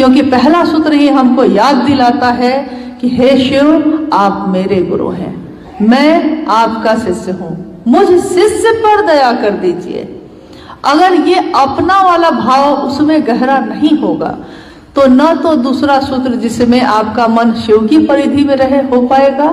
क्योंकि पहला सूत्र ही हमको याद दिलाता है कि हे शिव, आप मेरे गुरु हैं, मैं आपका शिष्य हूं, मुझ शिष्य पर दया कर दीजिए। अगर ये अपना वाला भाव उसमें गहरा नहीं होगा तो न तो दूसरा सूत्र जिसमें आपका मन शिव की परिधि में रहे हो पाएगा,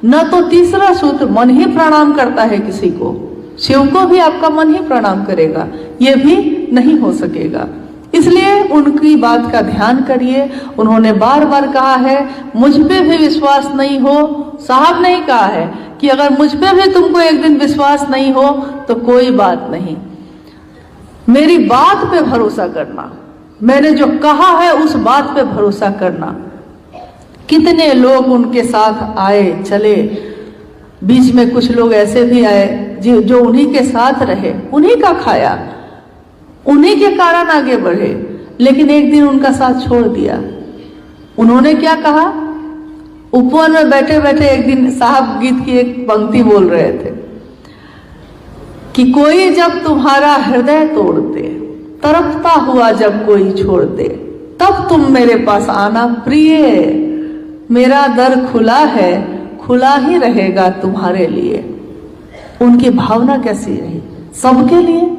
न तो तीसरा सूत्र मन ही प्रणाम करता है किसी को, शिव को भी आपका मन ही प्रणाम करेगा, ये भी नहीं हो सकेगा। इसलिए उनकी बात का ध्यान करिए। उन्होंने बार बार कहा है मुझ पे भी विश्वास नहीं हो, साहब ने कहा है कि अगर मुझ पे भी तुमको एक दिन विश्वास नहीं हो तो कोई बात नहीं, मेरी बात पे भरोसा करना, मैंने जो कहा है उस बात पे भरोसा करना। कितने लोग उनके साथ आए चले, बीच में कुछ लोग ऐसे भी आए जो उन्हीं के साथ रहे, उन्हीं का खाया, उन्हीं के कारण आगे बढ़े, लेकिन एक दिन उनका साथ छोड़ दिया। उन्होंने क्या कहा, उपवन में बैठे बैठे एक दिन साहब गीत की एक पंक्ति बोल रहे थे कि कोई जब तुम्हारा हृदय तोड़ दे, तड़पता हुआ जब कोई छोड़ दे, तब तुम मेरे पास आना प्रिय, मेरा दर खुला है, खुला ही रहेगा तुम्हारे लिए। उनकी भावना कैसी रही, सबके लिए।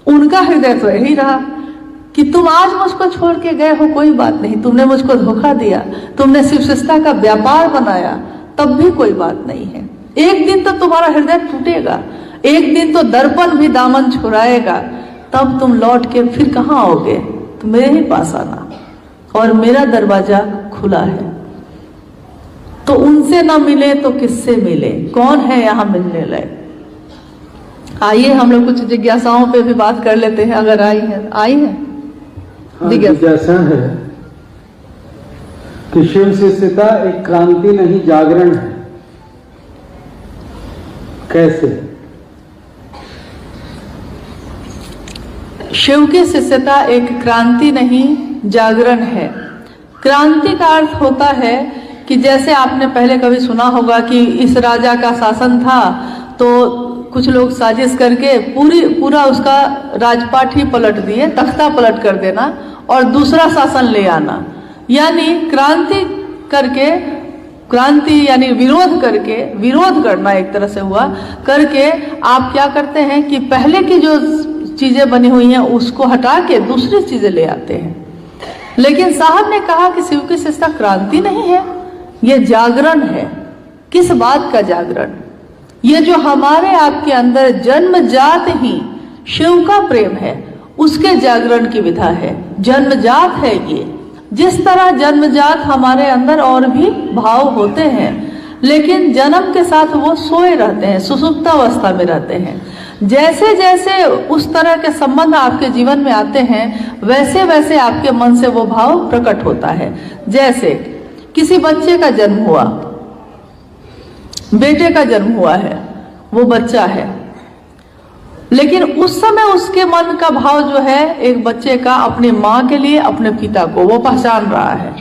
उनका हृदय तो यही रहा कि तुम आज मुझको छोड़ के गए हो, कोई बात नहीं, तुमने मुझको धोखा दिया, तुमने शिव शिष्टता का व्यापार बनाया, तब भी कोई बात नहीं है। एक दिन तो तुम्हारा हृदय टूटेगा, एक दिन तो दर्पण भी दामन छुड़ाएगा, तब तुम लौट के फिर कहाँ आओगे, तुम मेरे ही पास आना, और मेरा दरवाजा खुला है। तो उनसे ना मिले तो किससे मिले, कौन है यहाँ मिलने लायक। आइए हम लोग कुछ जिज्ञासाओं पे भी बात कर लेते हैं, अगर आई है जिज्ञासा है कि शिव शिष्यता एक क्रांति नहीं जागरण है, कैसे? शिव की शिष्यता एक क्रांति नहीं जागरण है। क्रांति का अर्थ होता है कि जैसे आपने पहले कभी सुना होगा कि इस राजा का शासन था तो कुछ लोग साजिश करके पूरा उसका राजपाट ही पलट दिए, तख्ता पलट कर देना और दूसरा शासन ले आना, यानी क्रांति करके, क्रांति यानी विरोध करके, विरोध करना एक तरह से हुआ करके आप क्या करते हैं कि पहले की जो चीजें बनी हुई हैं उसको हटा के दूसरी चीजें ले आते हैं। लेकिन साहब ने कहा कि शिव की शिष्टता क्रांति नहीं है, ये जागरण है। किस बात का जागरण? ये जो हमारे आपके अंदर जन्मजात ही शिव का प्रेम है, उसके जागरण की विधा है। जन्मजात है ये, जिस तरह जन्मजात हमारे अंदर और भी भाव होते हैं, लेकिन जन्म के साथ वो सोए रहते हैं, सुसुप्तावस्था में रहते हैं। जैसे जैसे उस तरह के संबंध आपके जीवन में आते हैं, वैसे वैसे आपके मन से वो भाव प्रकट होता है। जैसे किसी बच्चे का जन्म हुआ, बेटे का जन्म हुआ है, वो बच्चा है, लेकिन उस समय उसके मन का भाव जो है एक बच्चे का अपनी माँ के लिए, अपने पिता को वो पहचान रहा है,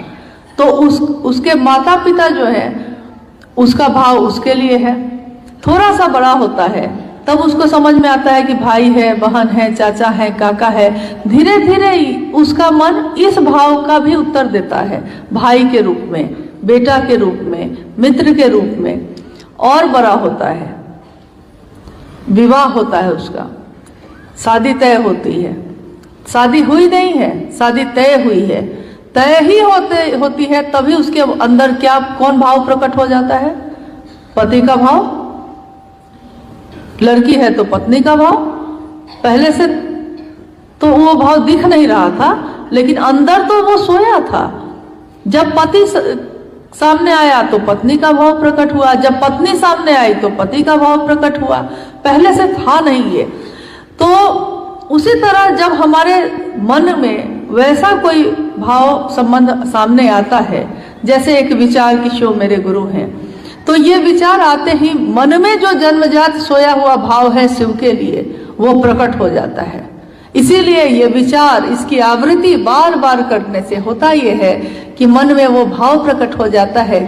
तो उसके माता पिता जो है उसका भाव उसके लिए है। थोड़ा सा बड़ा होता है तब उसको समझ में आता है कि भाई है, बहन है, चाचा है, काका है। धीरे धीरे उसका मन इस भाव का भी उत्तर देता है, भाई के रूप में, बेटा के रूप में, मित्र के रूप में। और बड़ा होता है, विवाह होता है, उसका शादी तय होती है, शादी हुई नहीं है, शादी तय हुई है, तय ही होती है, तभी उसके अंदर क्या, कौन भाव प्रकट हो जाता है? पति का भाव। लड़की है तो पत्नी का भाव। पहले से तो वो भाव दिख नहीं रहा था, लेकिन अंदर तो वो सोया था। जब पति सामने आया तो पत्नी का भाव प्रकट हुआ, जब पत्नी सामने आई तो पति का भाव प्रकट हुआ, पहले से था नहीं ये। तो उसी तरह जब हमारे मन में वैसा कोई भाव संबंध सामने आता है, जैसे एक विचार कि शिव मेरे गुरु हैं, तो ये विचार आते ही मन में जो जन्मजात सोया हुआ भाव है शिव के लिए, वो प्रकट हो जाता है। इसीलिए ये विचार, इसकी आवृत्ति बार बार करने से होता ये है कि मन में वो भाव प्रकट हो जाता है कि